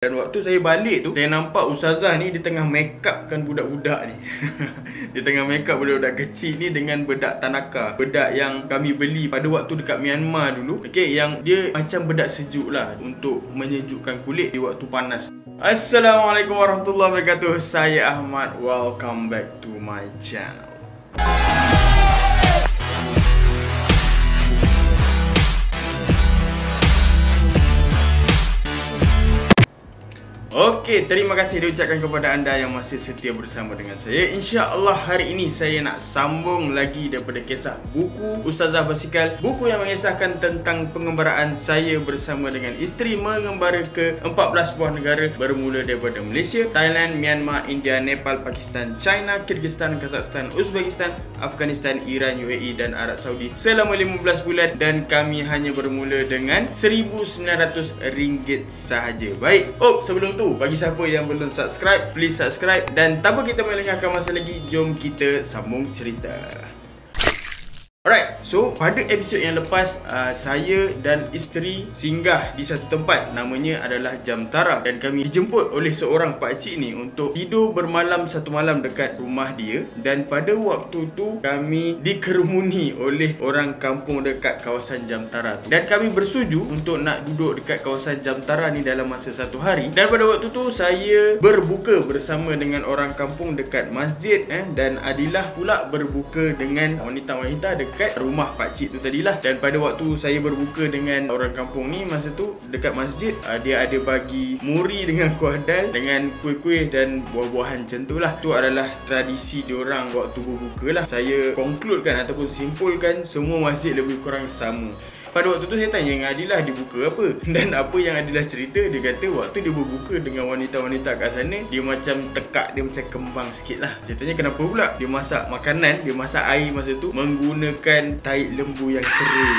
Dan waktu saya balik tu, saya nampak ustazah ni dia tengah make upkan budak-budak ni. Dia tengah make up budak-budak kecil ni dengan bedak Tanaka. Bedak yang kami beli pada waktu dekat Myanmar dulu. Okay, yang dia macam bedak sejuk lah untuk menyejukkan kulit di waktu panas. Assalamualaikum warahmatullahi wabarakatuh. Saya Ahmad. Welcome back to my channel. Okey, terima kasih diucapkan kepada anda yang masih setia bersama dengan saya. InsyaAllah hari ini saya nak sambung lagi daripada kisah buku Ustazah Basikal. Buku yang mengisahkan tentang pengembaraan saya bersama dengan isteri mengembara ke 14 buah negara, bermula daripada Malaysia, Thailand, Myanmar, India, Nepal, Pakistan, China, Kyrgyzstan, Kazakhstan, Uzbekistan, Afghanistan, Iran, UAE dan Arab Saudi selama 15 bulan, dan kami hanya bermula dengan RM1,900 sahaja. Baik, sebelum tu, bagi siapa yang belum subscribe, please subscribe. Dan tanpa kita melengahkan masa lagi, jom kita sambung cerita. Alright, so pada episod yang lepas, saya dan isteri singgah di satu tempat, namanya adalah Jamtara, dan kami dijemput oleh seorang pakcik ni untuk tidur bermalam satu malam dekat rumah dia. Dan pada waktu tu kami dikerumuni oleh orang kampung dekat kawasan Jamtara tu, dan kami bersetuju untuk nak duduk dekat kawasan Jamtara ni dalam masa satu hari. Dan pada waktu tu saya berbuka bersama dengan orang kampung dekat masjid, dan Adilah pula berbuka dengan wanita-wanita dekat rumah pakcik tu tadilah. Dan pada waktu saya berbuka dengan orang kampung ni, masa tu dekat masjid, dia ada bagi muri dengan kuah dal dengan kuih-kuih dan buah-buahan macam tu lah. Tu adalah tradisi diorang waktu berbuka lah. Saya concludekan ataupun simpulkan, semua masjid lebih kurang sama. Pada waktu tu saya tanya dengan Adilah dia buka apa. Dan apa yang Adilah cerita, dia kata waktu dia berbuka dengan wanita-wanita kat sana, dia macam tekak dia macam kembang sikit lah. Saya tanya kenapa pula. Dia masak makanan, dia masak air masa tu menggunakan tahi lembu yang kering.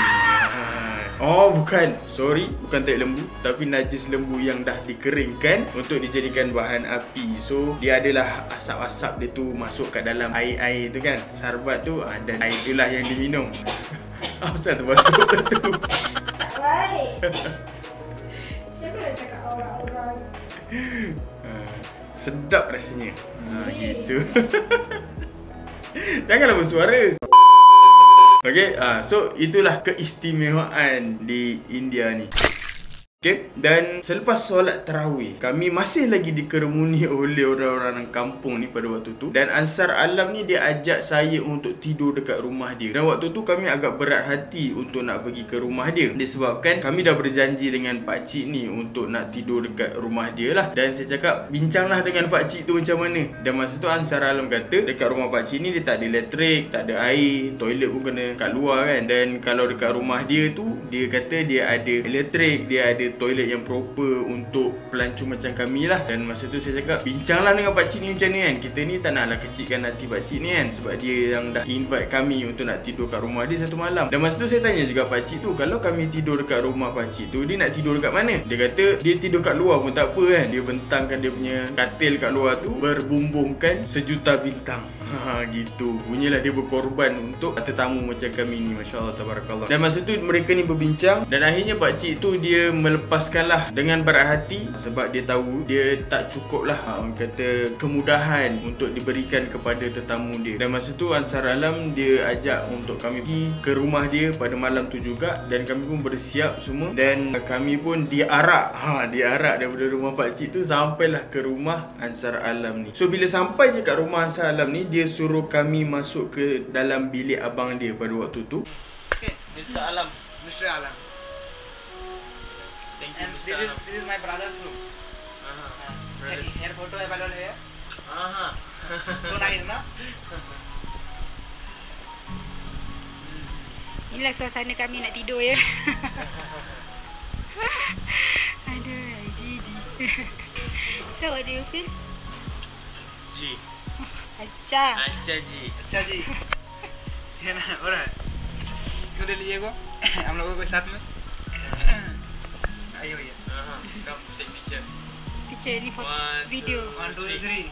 Oh bukan, sorry, bukan tahi lembu, tapi najis lembu yang dah dikeringkan untuk dijadikan bahan api. So dia adalah asap-asap dia tu masuk kat dalam air-air tu kan, sarbat tu, dan air tu lah yang diminum. Asal tu batuk tu. Tak baik. Janganlah cakap orang-orang. Sedap rasanya. Gitu. Janganlah bersuara. Okay, so itulah keistimewaan di India ni. Okay, dan selepas solat tarawih, kami masih lagi dikerumuni oleh orang-orang kampung ni pada waktu tu. Dan Ansar Alam ni dia ajak saya untuk tidur dekat rumah dia. Dan waktu tu kami agak berat hati untuk nak pergi ke rumah dia, disebabkan kami dah berjanji dengan pakcik ni untuk nak tidur dekat rumah dia lah. Dan saya cakap, bincanglah dengan pakcik tu macam mana. Dan masa tu Ansar Alam kata, dekat rumah pakcik ni dia tak ada elektrik, tak ada air, toilet pun kena kat luar kan. Dan kalau dekat rumah dia tu, dia kata dia ada elektrik, dia ada toilet yang proper untuk pelancong macam kami lah. Dan masa tu saya cakap, bincanglah dengan pakcik ni macam ni kan. Kita ni tak naklah kecilkan hati pakcik ni kan, sebab dia yang dah invite kami untuk nak tidur kat rumah dia satu malam. Dan masa tu saya tanya juga pakcik tu, kalau kami tidur dekat rumah pakcik tu, dia nak tidur dekat mana? Dia kata dia tidur kat luar pun tak apa kan. Dia bentangkan dia punya katil kat luar tu, berbumbungkan sejuta bintang. Gitu. Bunyilah dia berkorban untuk tetamu macam kami ni. Masya Allah, tabarakallah. Dan masa tu mereka ni berbincang, dan akhirnya pakcik tu dia melepaskanlah dengan berat hati, sebab dia tahu dia tak cukup lah, orang kata, kemudahan untuk diberikan kepada tetamu dia. Dan masa tu Ansar Alam dia ajak untuk kami pergi ke rumah dia pada malam tu juga. Dan kami pun bersiap semua, dan kami pun diarak diarak daripada rumah pakcik tu sampailah ke rumah Ansar Alam ni. So bila sampai je kat rumah Ansar Alam ni, dia suruh kami masuk ke dalam bilik abang dia pada waktu tu. Okay, Mr. Alam. Mr. Alam. Thank you, And Mr. Alam. this is my brother's room. Here photo available here. So nice, na? Inilah suasana kami nak tidur ya. Aduh, Gigi. So what do you feel? Ji. अच्छा अच्छा जी. अच्छा जी. है ना? और क्यों ले लीजिए को? हम लोगों को साथ में. आइए भैया. Come take picture. picture ni for One, video. 1, 2, 3.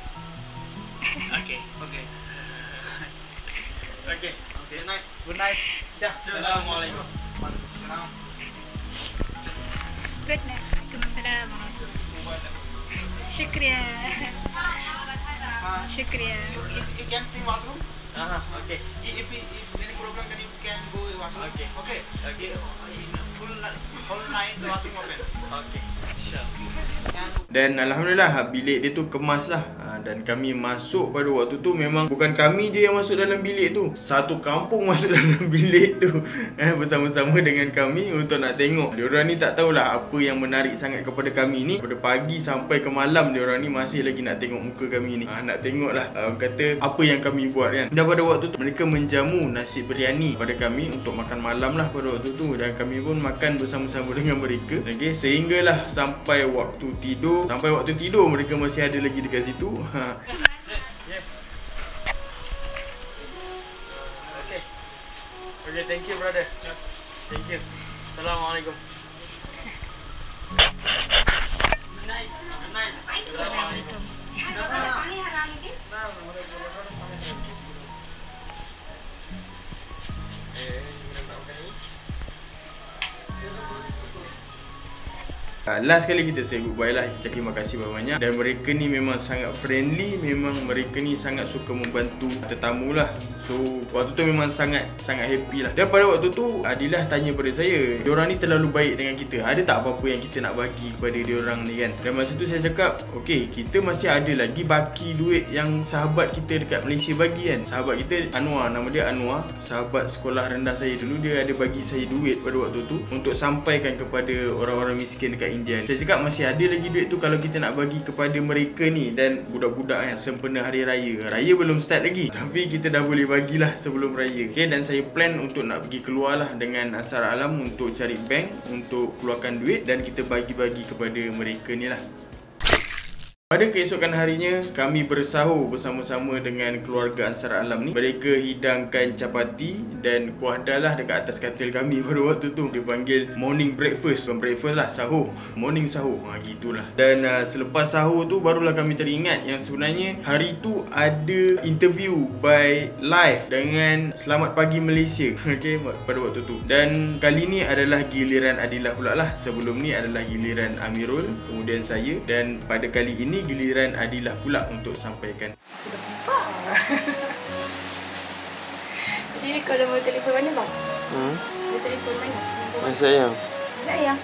Okay. Okay. Okay. Good night. Good night. Ya. Assalamualaikum. Waalaikumsalam. Good night. Waalaikumsalam. Syukriya. Syukriya. You can sing bathroom. Okay. If any problem, then you can go bathroom. Okay. Okay. Okay. Whole night the bathroom open. Okay. Sure. Dan Alhamdulillah bilik dia tu kemas lah. Dan kami masuk pada waktu tu memang bukan kami je yang masuk dalam bilik tu. Satu kampung masuk dalam bilik tu bersama-sama dengan kami untuk nak tengok. Diorang ni tak tahulah apa yang menarik sangat kepada kami ni. Pada pagi sampai ke malam diorang ni masih lagi nak tengok muka kami ni. Nak tengok lah kata apa yang kami buat kan. Dan pada waktu tu mereka menjamu nasi biryani pada kami untuk makan malam lah pada waktu tu. Dan kami pun makan bersama-sama dengan mereka. Okay, sehinggalah sampai waktu tidur. Sampai waktu tidur mereka masih ada lagi dekat situ. Okay. Okay, thank you brother. Thank you. Assalamualaikum. Assalamualaikum. Last kali kita say goodbye lah. Kita cakap terima kasih banyak. Dan mereka ni memang sangat friendly. Memang mereka ni sangat suka membantu tetamu lah. So waktu tu memang sangat happy lah. Dan pada waktu tu Adilah tanya pada saya, diorang ni terlalu baik dengan kita, ada tak apa-apa yang kita nak bagi kepada diorang ni kan. Dan masa tu saya cakap, okay, kita masih ada lagi baki duit yang sahabat kita dekat Malaysia bagi kan. Sahabat kita Anwar, nama dia Anwar, sahabat sekolah rendah saya dulu. Dia ada bagi saya duit pada waktu tu untuk sampaikan kepada orang-orang miskin dekat India. Saya cakap masih ada lagi duit tu kalau kita nak bagi kepada mereka ni. Dan budak-budak yang sempena hari raya. Raya belum start lagi, tapi kita dah boleh bagilah sebelum raya. Okay, dan saya plan untuk nak pergi keluar lah dengan Ansar Alam untuk cari bank untuk keluarkan duit dan kita bagi-bagi kepada mereka ni lah. Pada keesokan harinya, kami bersahur bersama-sama dengan keluarga Ansar Alam ni. Mereka hidangkan capati dan kuah dal lah dekat atas katil kami pada waktu tu. Dia panggil morning breakfast. Bukan breakfast lah, sahur. Morning sahur. Gitulah. Dan selepas sahur tu, barulah kami teringat yang sebenarnya hari tu ada interview by live dengan Selamat Pagi Malaysia. Okay, pada waktu tu. Dan kali ni adalah giliran Adilah pula lah. Sebelum ni adalah giliran Amirul, kemudian saya. Dan pada kali ini giliran Adilah pula untuk sampaikan. Jadi kalau mau telefon mana bang? Mau telefon mana? Sayang. Sayang.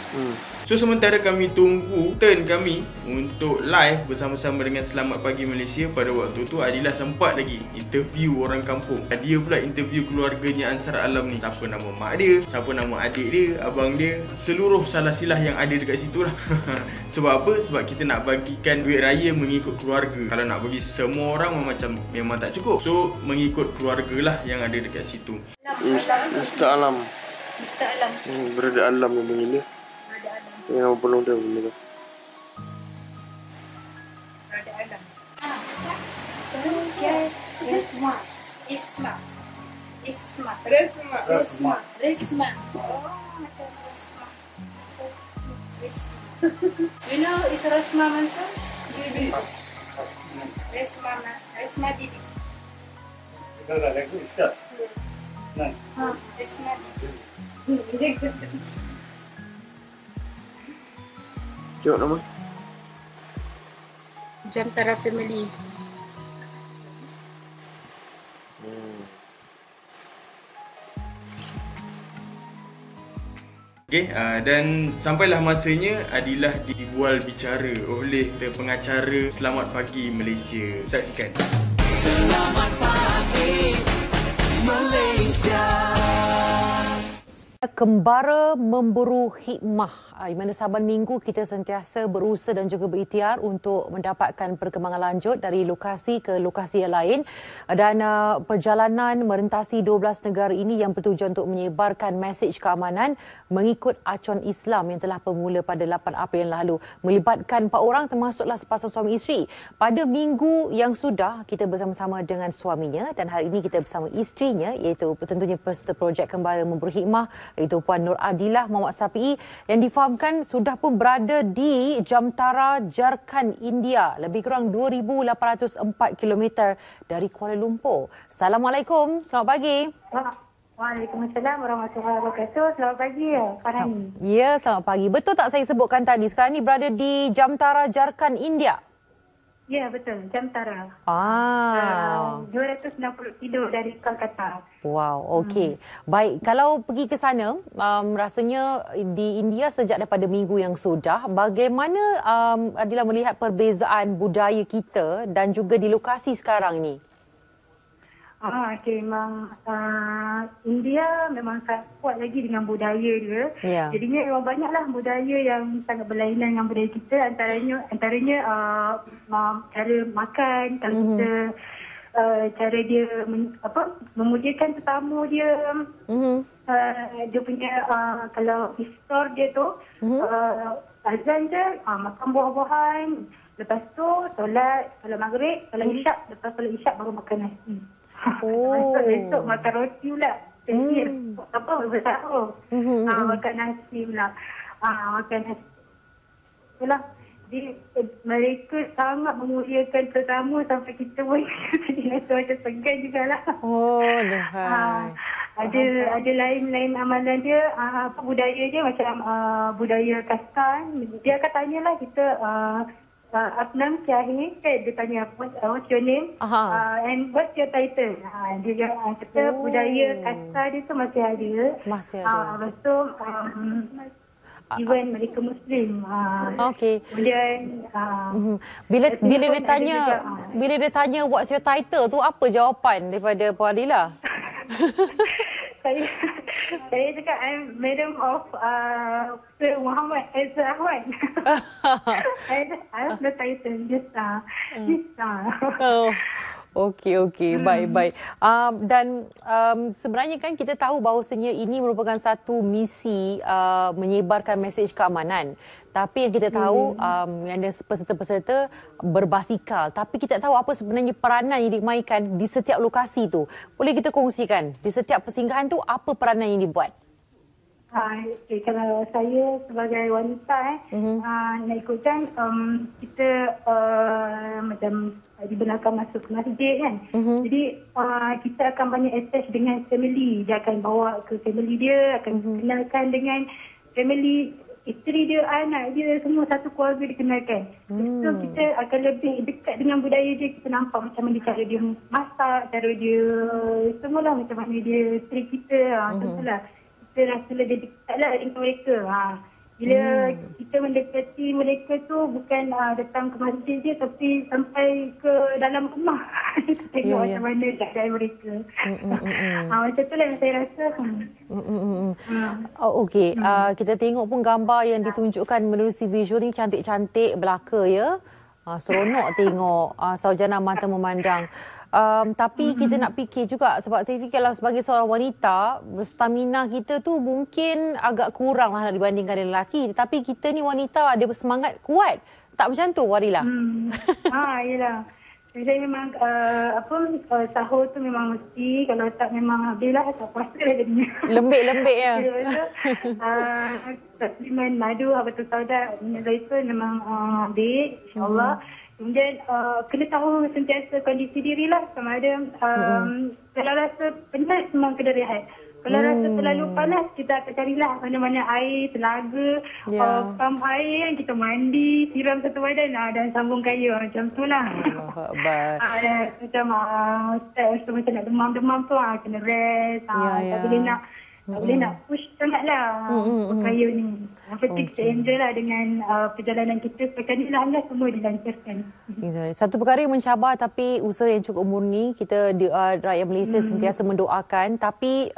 So sementara kami tunggu turn kami untuk live bersama-sama dengan Selamat Pagi Malaysia, pada waktu tu Adilah sempat lagi interview orang kampung. Dia pula interview keluarganya Ansar Alam ni. Siapa nama mak dia, siapa nama adik dia, abang dia, seluruh salah silah yang ada dekat situ lah. Sebab apa? Sebab kita nak bagikan duit raya mengikut keluarga. Kalau nak bagi semua orang macam memang tak cukup. So mengikut keluarga lah yang ada dekat situ. Ustaz Alam. Ustaz Alam. Berada Alam yang panggil dia. Yang penuh dah benda tu. Ada Alam. Kemudian Resma. Isma. Isma. Resma. Resma. Resma. Oh, macam Resma. Resma. You know is Resma Mansur? Bibi. Resma. Resma Bibi. Dah lagu Ustaz. Nah. Resma Bibi. Tengok nama. Jamtara Family. Okay, dan sampailah masanya Adilah dibual bicara oleh pengacara Selamat Pagi Malaysia. Saksikan. Selamat Pagi Malaysia. Kembara memburu hikmah, di mana saban minggu kita sentiasa berusaha dan juga berikhtiar untuk mendapatkan perkembangan lanjut dari lokasi ke lokasi yang lain, dan perjalanan merentasi 12 negara ini yang bertujuan untuk menyebarkan mesej keamanan mengikut acuan Islam yang telah bermula pada 8 April yang lalu, melibatkan 4 orang termasuklah sepasang suami isteri. Pada minggu yang sudah kita bersama-sama dengan suaminya, dan hari ini kita bersama isterinya, iaitu tentunya peserta projek Kembara Memburu Hikmah, iaitu Puan Nur Adilah Muhammad Safi'i, yang difahamkan sudah pun berada di Jamtara Jharkhand, India, lebih kurang 2,804 km dari Kuala Lumpur. Assalamualaikum, selamat pagi. Waalaikumsalam warahmatullahi wabarakatuh. Selamat pagi Farhani. Ya, selamat pagi. Betul tak saya sebutkan tadi sekarang ni berada di Jamtara Jharkhand, India? Ya, betul. Jam Tara. 290 kilo dari Kolkata. Wow, okey. Baik, kalau pergi ke sana, rasanya di India sejak daripada minggu yang sudah, bagaimana Adila melihat perbezaan budaya kita dan juga di lokasi sekarang ni? Okey, memang India memang sangat kuat lagi dengan budaya dia. Ya. Jadinya memang banyaklah budaya yang sangat berlainan dengan budaya kita. Antaranya cara makan, kalau kita cara dia memujakan tetamu dia. Dia punya kalau iftar dia tu azan je makan buah-buahan. Lepas tu solat maghrib, solat isyak, lepas solat isyak baru makan nasi. Besok makan roti pula. Bersahur. Makan nasi pula. Makan nasi. Itulah. Jadi mereka sangat memuliakan tetamu sampai kita pun jadi rasa macam segan jugalah. Ada lain-lain amalan dia, budaya dia macam budaya kastan. Dia akan tanyalah kita Apnam Syahid, dia tanya what's your name and what's your title. Dia kata budaya kasta dia tu masih ada. Lepas tu even mereka Muslim. Okey. Kemudian bila dia tanya what's your title tu, apa jawapan daripada Puan Adila? Saya cakap I'm Madam of Sir Muhammad Sir Ahmad. I have no title, just Okey. Baik. Dan sebenarnya kan kita tahu bahawasanya ini merupakan satu misi menyebarkan mesej keamanan. Tapi yang kita tahu yang ada peserta-peserta berbasikal. Tapi kita tak tahu apa sebenarnya peranan yang dimainkan di setiap lokasi tu. Boleh kita kongsikan di setiap persinggahan tu apa peranan yang dibuat? Kalau saya sebagai wanita nak ikutkan, kita macam dibenarkan masuk ke masjid kan. Jadi kita akan banyak attach dengan family. Dia akan bawa ke family dia, akan kenalkan dengan family isteri dia, anak dia, semua satu keluarga dikenalkan. So kita akan lebih dekat dengan budaya dia. Kita nampak macam mana cara dia masak, cara dia semualah, macam mana dia treat kita. Tentulah kita rasa lebih dekatlah dengan mereka. Bila kita mendekati mereka tu bukan datang ke masjid je, tapi sampai ke dalam rumah. Kita tengok macam mana keadaan mereka. Macam tu lah yang saya rasa. Okey, kita tengok pun gambar yang ditunjukkan menerusi visual ni cantik-cantik belaka ya. Seronok tengok, sarjana mata memandang. Tapi kita nak fikir juga, sebab saya fikir kalau sebagai seorang wanita, stamina kita tu mungkin agak kurang lah dibandingkan dengan lelaki. Tapi kita ni wanita ada semangat kuat. Tak macam tu, Warila? Yelah. Saya memang sahur tu memang mesti, kalau tak memang habislah, tak puasa lah jadinya. Lembik-lembik ya. Suplemen madu, habatus sauda, minyak zaitun memang ambil, insyaAllah. Kemudian kena tahu sentiasa kondisi diri lah, sama ada kalau rasa penat memang kena rehat. Kalau rasa terlalu panas, kita akan carilah mana-mana air, telaga, pam air, kita mandi, siram satu badan dan sambung kayu. Macam tu lah. Macam macam nak demam-demam tu, kena rest. Tak boleh nak push sangatlah kayu ni. Yang penting kita enjoy lah dengan perjalanan kita. Sekarang ni lah semua dilancarkan. Satu perkara yang mencabar tapi usaha yang cukup murni. Kita rakyat Malaysia sentiasa mendoakan. Tapi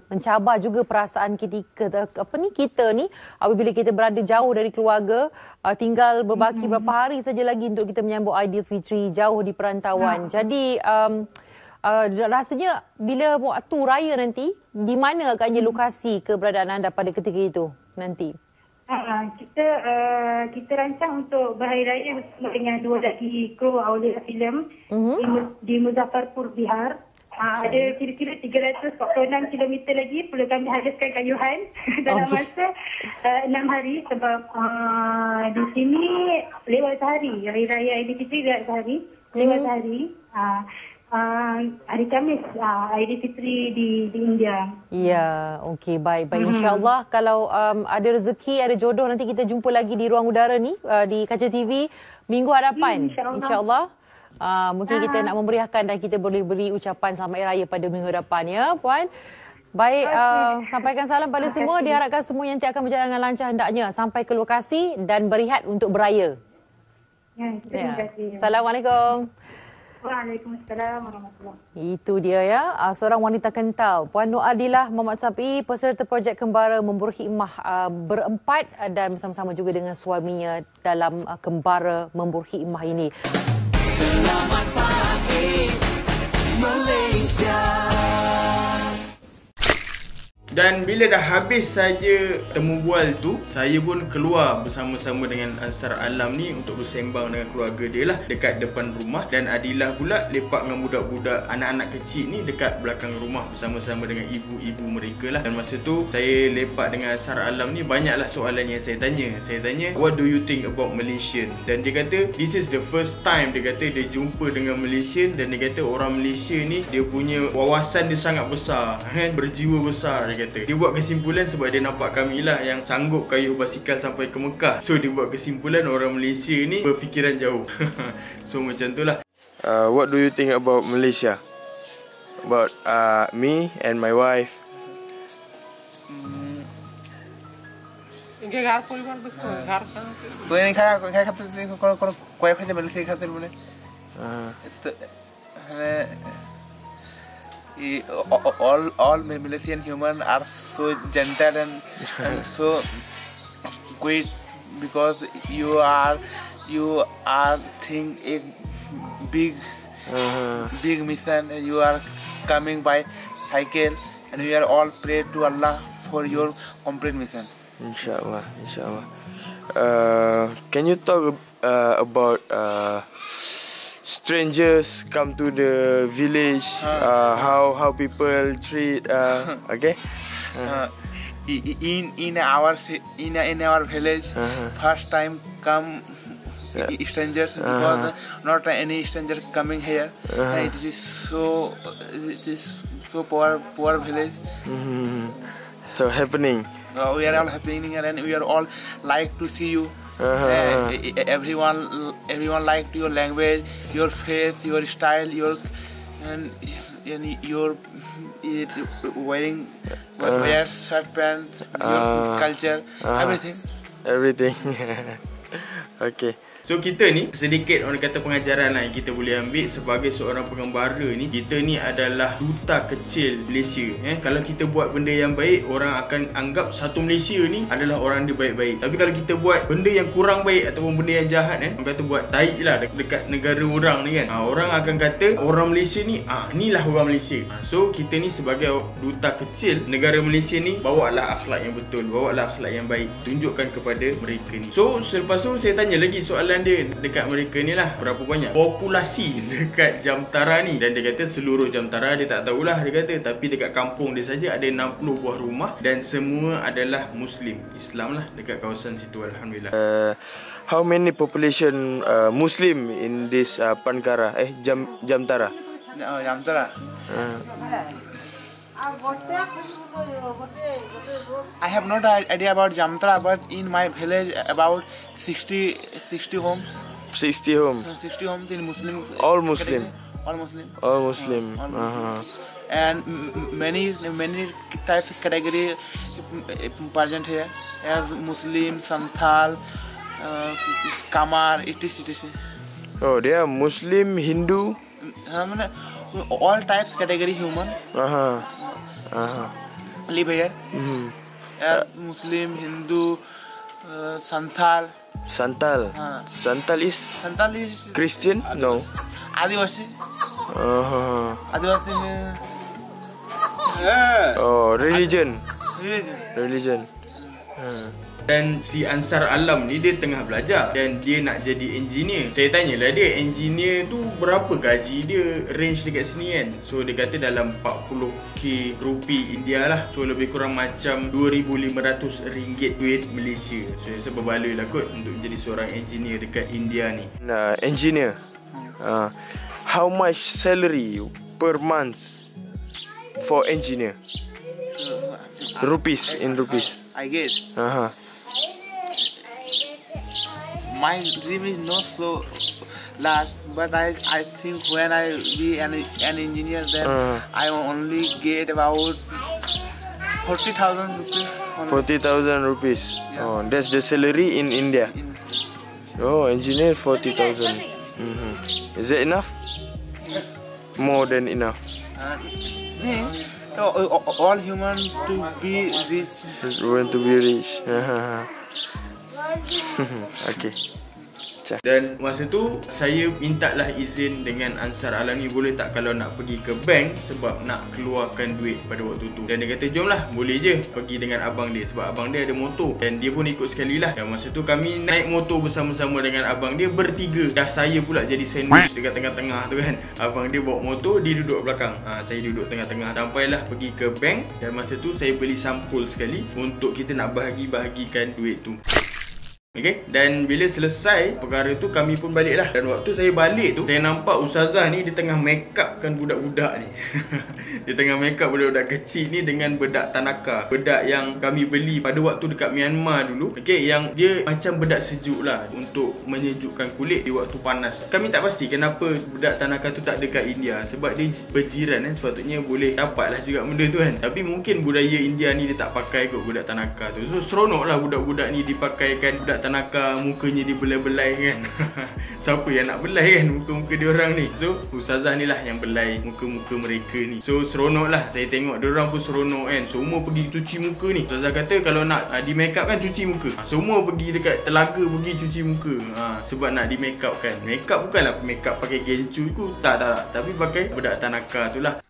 mencabar juga perasaan kita ni apabila kita berada jauh dari keluarga, tinggal berbaki berapa hari saja lagi untuk kita menyambut Aidilfitri jauh di perantauan. Jadi rasanya bila waktu raya nanti, di mana agaknya lokasi keberadaan anda pada ketika itu nanti? Kita rancang untuk berhari raya bersama dengan dua lagi kru Aulia Film di Muzaffarpur, Bihar. Ada kira-kira 346 km lagi perlu kami habiskan kayuhan dalam masa 6 hari sebab di sini lewat sehari. Hari Raya Aidilfitri lewat sehari. hari Khamis, Aidilfitri di India. Ya, okey, baik. InsyaAllah kalau ada rezeki, ada jodoh, nanti kita jumpa lagi di ruang udara ni, di Kaca TV minggu hadapan. InsyaAllah. Mungkin kita nak memberiakan dan kita boleh beri ucapan selamat hari raya pada minggu depan ya, Puan. Baik, sampaikan salam pada semua. Diharapkan semua yang akan berjalan dengan lancar hendaknya sampai ke lokasi dan berehat untuk beraya. Ya, terima kasih. Assalamualaikum. Waalaikumsalam warahmatullahi. Itu dia ya, seorang wanita kental, Puan Nur Adilah Muhammad Safi, peserta projek Kembara Memburu Hikmah berempat dan bersama-sama juga dengan suaminya dalam Kembara Memburu Hikmah ini. Selamat pagi Malaysia. Dan bila dah habis saja temu bual tu, saya pun keluar bersama-sama dengan Ansar Alam ni untuk bersembang dengan keluarga dia lah dekat depan rumah. Dan Adilah pula lepak dengan budak-budak anak-anak kecil ni dekat belakang rumah bersama-sama dengan ibu-ibu mereka lah. Dan masa tu saya lepak dengan Ansar Alam ni, banyaklah soalan yang saya tanya. Saya tanya, what do you think about Malaysian? Dan dia kata this is the first time dia kata dia jumpa dengan Malaysian. Dan dia kata orang Malaysia ni dia punya wawasan dia sangat besar, berjiwa besar. Dia buat kesimpulan sebab dia nampak kami lah yang sanggup kayuh basikal sampai ke Mekah. So dia buat kesimpulan orang Malaysia ni berfikiran jauh. So macam tu lah. What do you think about Malaysia? About me and my wife? All Malaysian humans are so gentle and so quick because you are think a big mission and you are coming by cycle and we are all pray to Allah for your complete mission. Inshallah. Can you talk about strangers come to the village, how people treat, okay? In our village, first time come strangers because not any stranger coming here. It is so poor village. So happening. We are all happening and we are all like to see you. Everyone like your language, your face, your style, your wearing wear shirt pants, your culture, everything. Okay. So kita ni sedikit orang kata pengajaran lah yang kita boleh ambil sebagai seorang pengembara ni. Kita ni adalah duta kecil Malaysia. Kalau kita buat benda yang baik, orang akan anggap satu Malaysia ni adalah orang dia baik-baik. Tapi kalau kita buat benda yang kurang baik ataupun benda yang jahat, orang kata buat taik lah dekat negara orang ni kan, orang akan kata orang Malaysia ni inilah orang Malaysia. So kita ni sebagai duta kecil negara Malaysia ni, bawalah akhlak yang betul, bawalah akhlak yang baik, tunjukkan kepada mereka ni. So selepas tu saya tanya lagi soalan dia dekat mereka ni lah, berapa banyak populasi dekat Jamtara ni. Dan dia kata seluruh Jamtara dia tak tahulah, dia kata, tapi dekat kampung dia saja ada 60 buah rumah dan semua adalah Muslim, Islam lah dekat kawasan situ. Alhamdulillah. How many population Muslim in this Pankara, Jamtara? Jamtara. I have no idea about Jamtara, but in my village about 60 homes. 60 homes. 60 homes in Muslim. All Muslim. All Muslim. All Muslim. And many types of category present here, as Muslim, Santhal, Kamar, etc. Oh, they are Muslim, Hindu. All types category humans live here. Muslim, Hindu, Santhal. Santhal is Christian? No. Adivasi. Adivasi. Oh, religion. Dan si Ansar Alam ni dia tengah belajar dan dia nak jadi engineer. Saya tanyalah dia, engineer tu berapa gaji dia, range dekat sini kan. So dia kata dalam 40k rupiah India lah. So lebih kurang macam RM2,500 duit Malaysia. So saya berbaloi lah kot untuk jadi seorang engineer dekat India ni. Engineer. how much salary per month for engineer? Rupees, in rupees. I get. Uh-huh. My dream is not so large, but I think when I be an engineer, then I only get about 40,000 rupees. 40,000 rupees. Yeah. Oh, that's the salary in India. Oh, engineer 40,000. Is it enough? More than enough. All human to be rich. Want to be rich. Okay. Dan masa tu saya mintalah izin dengan Ansar Alam ni, boleh tak kalau nak pergi ke bank sebab nak keluarkan duit pada waktu tu. Dan dia kata jomlah, boleh je pergi dengan abang dia sebab abang dia ada motor. Dan dia pun ikut sekali lah. Dan masa tu kami naik motor bersama-sama dengan abang dia bertiga. Dah saya pula jadi sandwich dekat tengah-tengah tu kan. Abang dia bawa motor, dia duduk belakang, saya duduk tengah-tengah. Sampailah pergi ke bank. Dan masa tu saya beli sampul sekali untuk kita nak bahagi-bahagikan duit tu. Okay, dan bila selesai perkara tu kami pun balik lah. Dan waktu saya balik tu, saya nampak ustazah ni dia tengah make upkan budak-budak ni. Dia tengah make up budak-budak kecil ni dengan bedak Tanaka, bedak yang kami beli pada waktu dekat Myanmar dulu. Okay, yang dia macam bedak sejuk lah untuk menyejukkan kulit di waktu panas. Kami tak pasti kenapa bedak Tanaka tu tak ada kat India, sebab dia berjiran kan, sepatutnya boleh dapat lah juga benda tu kan. Tapi mungkin budaya India ni dia tak pakai kot bedak Tanaka tu. So seronok lah budak-budak ni dipakaikan bedak Tanaka, mukanya dibelai-belai kan. Siapa yang nak belai kan muka-muka diorang ni. So ustazah ni lah yang belai muka-muka mereka ni. So seronok lah, saya tengok diorang pun seronok kan. Semua pergi cuci muka ni. Ustazah kata kalau nak di make up kan cuci muka, semua pergi dekat telaga pergi cuci muka, sebab nak di make up kan. Make up bukanlah make up pakai gencu tu, tak, tapi pakai bedak Tanaka tu lah.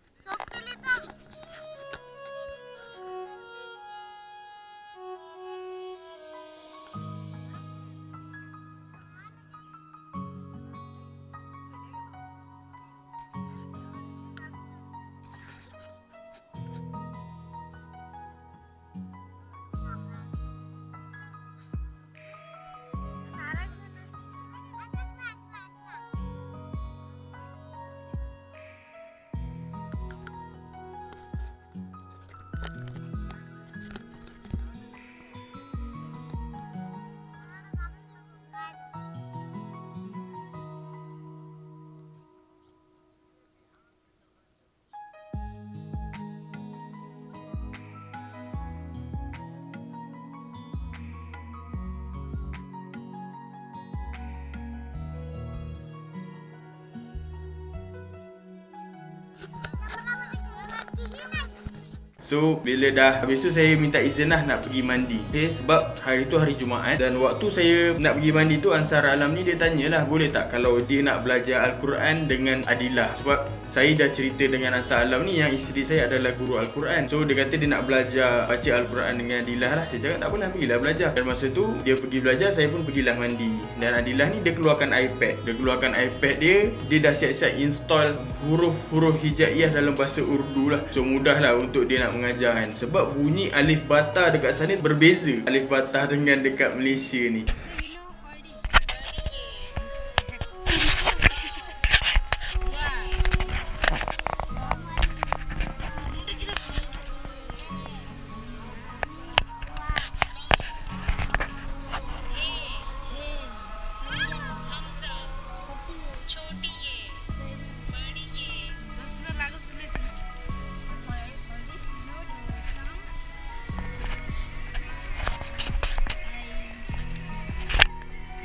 So bila dah habis tu saya minta izin lah nak pergi mandi. Okay, sebab hari tu hari Jumaat. Dan waktu saya nak pergi mandi tu Ansar Alam ni dia tanyalah boleh tak kalau dia nak belajar Al-Quran dengan Adilah. Sebab saya dah cerita dengan Ansar Alam ni yang isteri saya adalah guru Al-Quran. So dia kata dia nak belajar baca Al-Quran dengan Adilah lah. Saya cakap tak apalah, pergilah belajar. Dan masa tu dia pergi belajar, saya pun pergilah mandi. Dan Adilah ni dia keluarkan iPad. Dia keluarkan iPad dia dah siap-siap install huruf-huruf hijaiyah dalam bahasa Urdu lah. So mudah lah untuk dia nak mengajar kan. Sebab bunyi alif bata dekat sana berbeza alif bata dengan dekat Malaysia ni.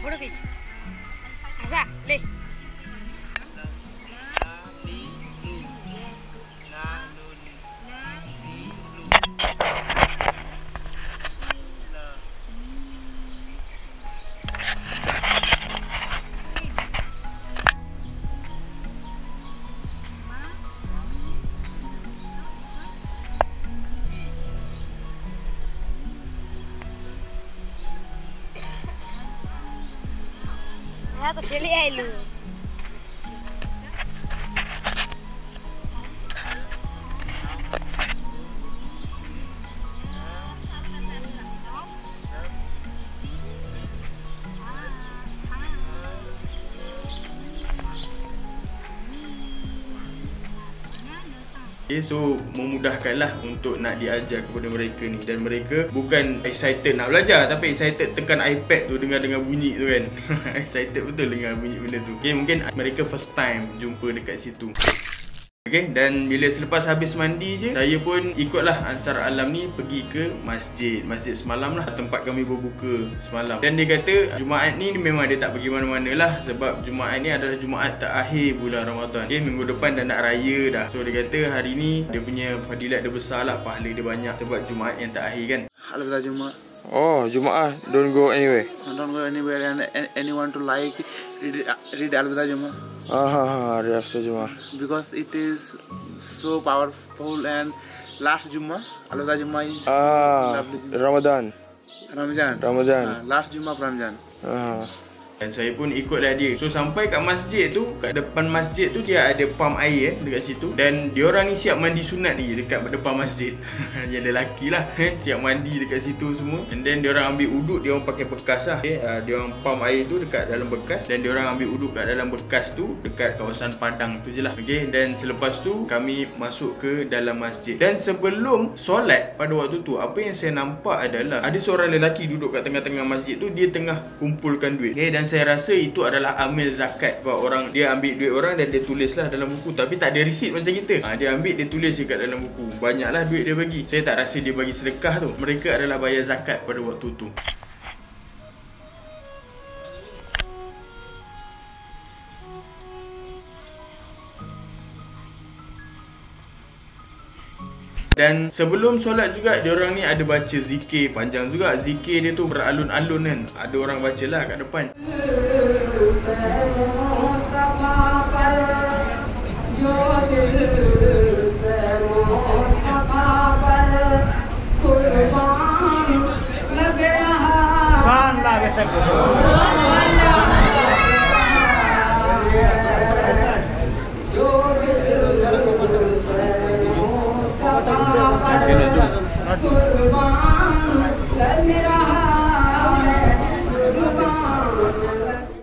Foto khich. Asa, le. Ya to cheli ailu. Okay, so memudahkanlah untuk nak diajar kepada mereka ni. Dan mereka bukan excited nak belajar, tapi excited tekan iPad tu dengar bunyi tu kan. Excited betul dengar bunyi benda tu. Okay, mungkin mereka first time jumpa dekat situ. Okay, dan bila selepas habis mandi je, saya pun ikutlah Ansar Alam ni pergi ke masjid semalam lah, tempat kami berbuka semalam. Dan dia kata Jumaat ni memang dia tak pergi mana-mana lah, sebab Jumaat ni adalah Jumaat terakhir bulan Ramadan. Okay, minggu depan dah nak raya dah. So dia kata hari ni dia punya fadilat dia besar lah, pahala dia banyak sebab Jumaat yang terakhir kan. Al-Bida Jumaat. Oh, Jumaat. Don't go anywhere. Don't go anywhere, and anyone to like read Al-Bida Jumaat. Hari after Jumaat. Because it is so powerful, and last Jumaat, Al-Bida Jumaat is Ramadan. Last Jumaat Ramadan. Dan saya pun ikutlah dia. So sampai kat masjid tu, kat depan masjid tu dia ada pam air dekat situ. Dan diorang ni siap mandi sunat lagi dekat depan masjid. Yang lelaki lah siap mandi dekat situ semua. And then diorang ambil uduk, diorang pakai bekas lah. Okay, diorang pam air tu dekat dalam bekas. Dan diorang ambil uduk kat dalam bekas tu dekat kawasan padang tu je lah. Okay, dan selepas tu kami masuk ke dalam masjid. Dan sebelum solat pada waktu tu, apa yang saya nampak adalah ada seorang lelaki duduk kat tengah-tengah masjid tu. Dia tengah kumpulkan duit. Okay, dan saya rasa itu adalah amil zakat. Sebab orang dia ambil duit orang dan dia tulislah dalam buku, tapi tak ada resit macam kita. Dia ambil, dia tulis je kat dalam buku. Banyaklah duit dia bagi. Saya tak rasa dia bagi sedekah tu. Mereka adalah bayar zakat pada waktu tu. Dan sebelum solat juga, diorang ni ada baca zikir panjang juga. Zikir dia tu beralun-alun kan. Ada orang baca lah kat depan.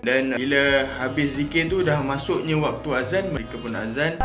Dan bila habis zikir tu dah masuknya waktu azan, mereka pun azan.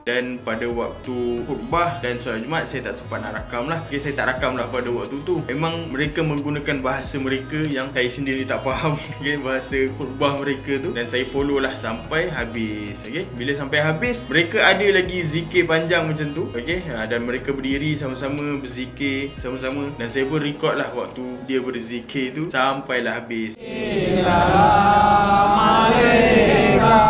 Dan pada waktu khutbah dan solat Jumaat, saya tak sempat nak rakam lah. Okay, saya tak rakam lah pada waktu tu. Memang mereka menggunakan bahasa mereka yang saya sendiri tak faham. Okay, bahasa khutbah mereka tu. Dan saya follow lah sampai habis. Okay, bila sampai habis, mereka ada lagi zikir panjang macam tu. Okay, dan mereka berdiri sama-sama berzikir sama-sama. Dan saya pun record lah waktu dia berzikir tu sampailah habis. Assalamualaikum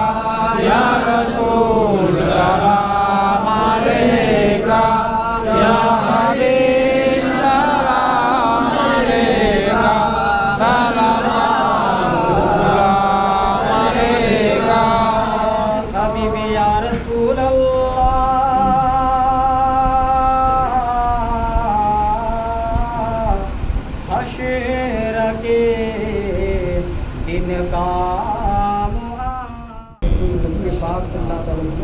ya Rasul, salam alaika ya Habib, salam alaika, salam alaika Habibi ya Rasulullah. Hashir ke din ka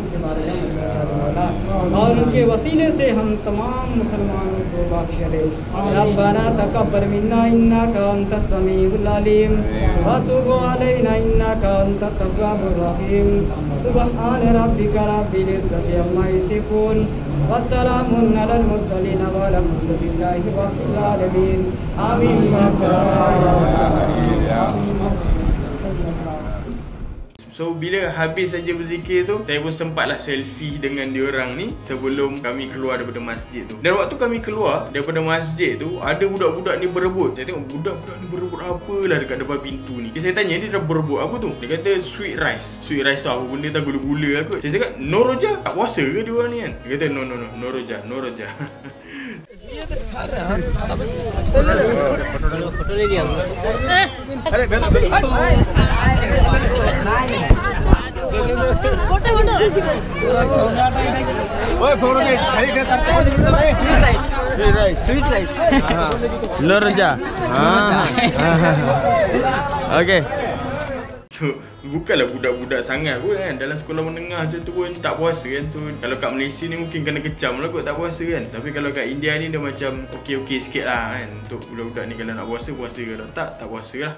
के बारे में और उनके वसीले से हम तमाम मुसलमानों को बख्श दे। रब्बना तकब्बल मिन्ना इन्नका अंतस समीउल अलीम व तुब अलैना इन्नका अंतत तव्वाबुर रहीम। सुब्हान रब्बिका रब्बिल इज्जति अम्मा यसिफून व सलामुन अलल मुरसलीन वल्हम्दुलिल्लाहि रब्बिल आलमीन। आमीन। So bila habis saja berzikir tu, saya pun sempatlah selfie dengan diorang ni sebelum kami keluar daripada masjid tu. Dan waktu kami keluar daripada masjid tu, ada budak-budak ni berebut. Saya tengok budak-budak ni berebut apalah dekat depan pintu ni. Saya tanya dia dah berebut apa tu. Dia kata sweet rice. Sweet rice tu apa benda tak, gula-gula aku. Saya cakap no roja, tak puasa ke diorang ni kan? Dia kata no roja, no roja. Sweet rice. No roja. Okay. So, bukanlah budak-budak sangat pun kan. Dalam sekolah menengah macam tu pun tak puasa kan. So, kalau kat Malaysia ni mungkin kena kecam lah kot tak puasa kan. Tapi kalau kat India ni dia macam okey-okey sikit lah kan. Untuk budak-budak ni kalau nak puasa, puasa. Kalau tak puasa lah.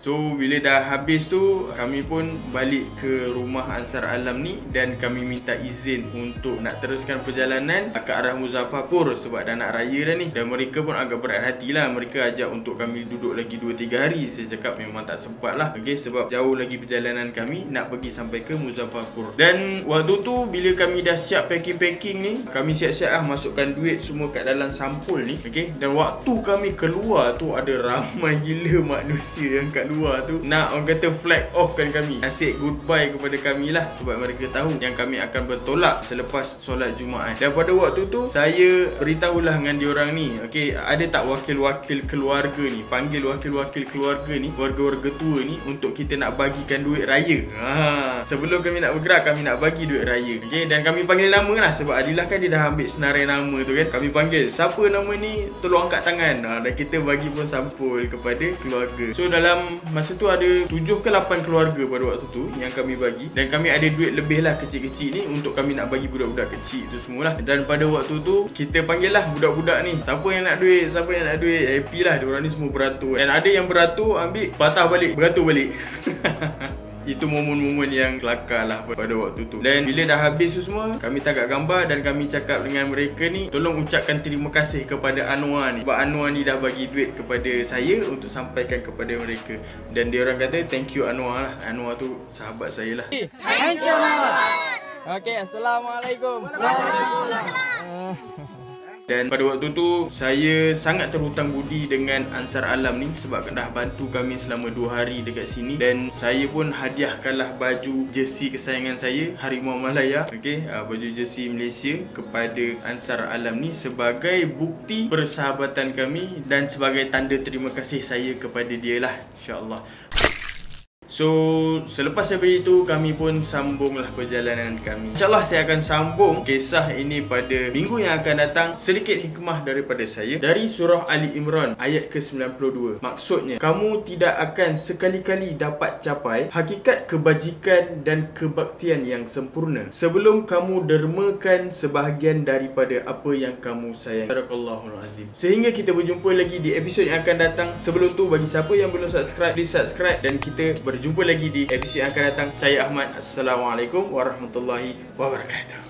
So bila dah habis tu, kami pun balik ke rumah Ansar Alam ni dan kami minta izin untuk nak teruskan perjalanan ke arah Muzaffarpur sebab dah nak raya dah ni. Dan mereka pun agak berat hati lah. Mereka ajak untuk kami duduk lagi 2-3 hari. Saya cakap memang tak sempat lah, okay, sebab jauh lagi perjalanan kami nak pergi sampai ke Muzaffarpur. Dan waktu tu bila kami dah siap packing-packing ni, kami siap-siap lah masukkan duit semua kat dalam sampul ni, okay. Dan waktu kami keluar tu ada ramai gila manusia yang kat luar tu nak orang kata flag off kan kami, say goodbye kepada kami lah, sebab mereka tahu yang kami akan bertolak selepas solat Jumaat. Dan pada waktu tu saya beritahulah dengan diorang ni, okay, ada tak wakil-wakil keluarga ni, panggil wakil-wakil keluarga ni, keluarga-keluarga tua ni untuk kita nak bagikan duit raya. Sebelum kami nak bergerak, kami nak bagi duit raya, okay. Dan kami panggil nama lah sebab Adilah kan dia dah ambil senarai nama tu kan. Kami panggil siapa nama ni, tolong angkat tangan. Dan kita bagi pun sampul kepada keluarga. So dalam masa tu ada 7 ke 8 keluarga pada waktu tu yang kami bagi. Dan kami ada duit lebih lah kecil-kecil ni untuk kami nak bagi budak-budak kecil tu semualah. Dan pada waktu tu kita panggil lah budak-budak ni, siapa yang nak duit, siapa yang nak duit. Happy lah, diorang ni semua beratur. Dan ada yang beratur ambil, patah balik, beratur balik. Itu momen-momen yang kelakar lah pada waktu tu. Dan bila dah habis tu semua, kami tangkap gambar dan kami cakap dengan mereka ni, tolong ucapkan terima kasih kepada Anwar ni, sebab Anwar ni dah bagi duit kepada saya untuk sampaikan kepada mereka. Dan dia orang kata thank you Anwar lah. Anwar tu sahabat saya lah. Thank you Anwar. Okay, Assalamualaikum. Dan pada waktu tu saya sangat terhutang budi dengan Ansar Alam ni sebab dah bantu kami selama 2 hari dekat sini. Dan saya pun hadiahkanlah baju jersey kesayangan saya, Harimau Malaya, okay, baju jersey Malaysia kepada Ansar Alam ni sebagai bukti persahabatan kami dan sebagai tanda terima kasih saya kepada dia lah, insyaAllah. So, selepas daripada itu, kami pun sambunglah perjalanan kami. InsyaAllah saya akan sambung kisah ini pada minggu yang akan datang. Sedikit hikmah daripada saya dari surah Ali Imran ayat ke-92. Maksudnya, kamu tidak akan sekali-kali dapat capai hakikat kebajikan dan kebaktian yang sempurna sebelum kamu dermakan sebahagian daripada apa yang kamu sayang. Barakallahu azim. Sehingga kita berjumpa lagi di episod yang akan datang. Sebelum tu, bagi siapa yang belum subscribe, please subscribe dan kita berjumpa lagi di episod yang akan datang. Saya Ahmad. Assalamualaikum warahmatullahi wabarakatuh.